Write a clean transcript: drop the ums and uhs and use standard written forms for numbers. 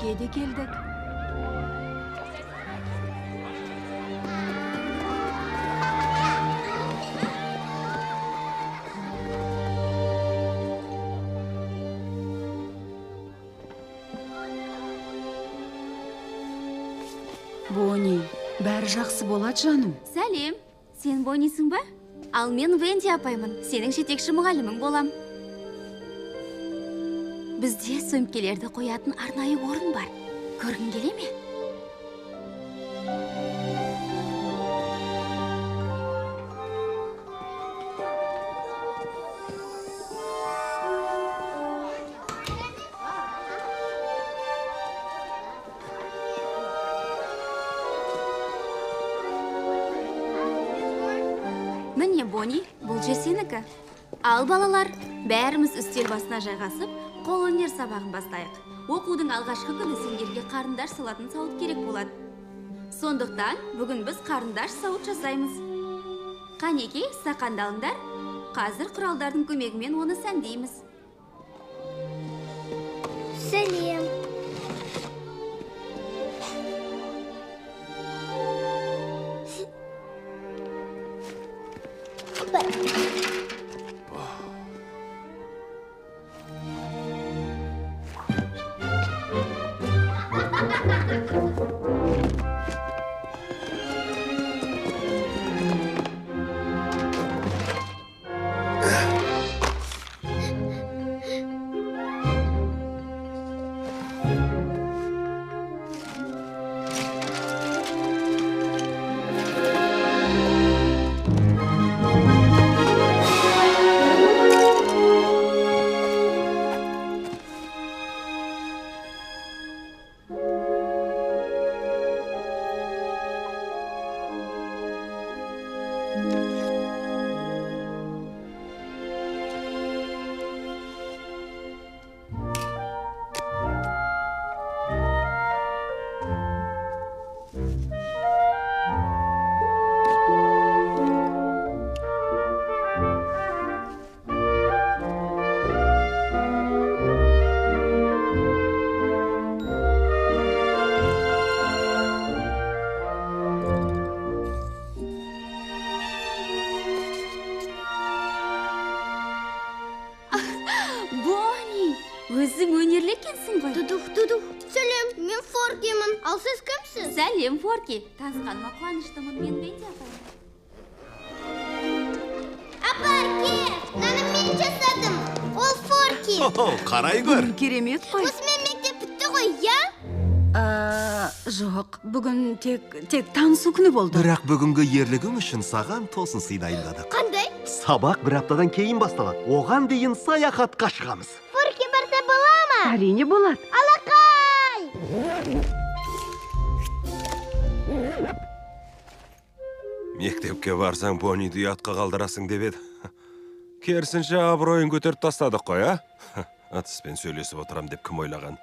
Мектепке де келдік. Бони, бәрі жақсы болады жаным. Сәлем, сен Бонисың ба? Ал мен Венди апаймын, сенің жетекші мұғалімің болам. Бізде сөмкелерді қоятын арнайы орын бар. Көргің келе ме? Міне, Бони, бұл же сенікі. Ал балалар, бәріміз үстел басына жайғасып, қолөнер сабағын бастайық. Оқудың алғашқы күні сендерге қарындаш салатын сауыт керек болады. Сондықтан бүгін біз қарындаш сауыт жасаймыз. Қанеке, стақанды алыңдар. Қазір құралдардың көмегімен оны сәндейміз. Сәлем. Өзің өнерлі екенсің ғой. Дудух. Сәлем, мен Форкимін. Ал сіз кімсіз? Сәлем, Форки. Танысқаныма қуаныштымын, мен Венди апайым. Апарке, мынаны мен жасадым. Ол Форки. Қарай көр. Керемет қой. Осымен мектеп бітті ғой, я? Жоқ, бүгін тек танысу күні болды. Бірақ бүгінгі ерлігің үшін саған тосын сый дайындадық. Қандай? Сабақ бір аптадан кейін басталады. Оған дейін саяхатқа шығамыз. Форки барса бола ма? Әрине болады. Алақай! Мектепке барсаң, Бониді ұятқа қалдырасың деп еді. Керісінше абыройын көтеріп тастадық қой, а? Атыспен сөйлесіп отырам деп кім ойлаған?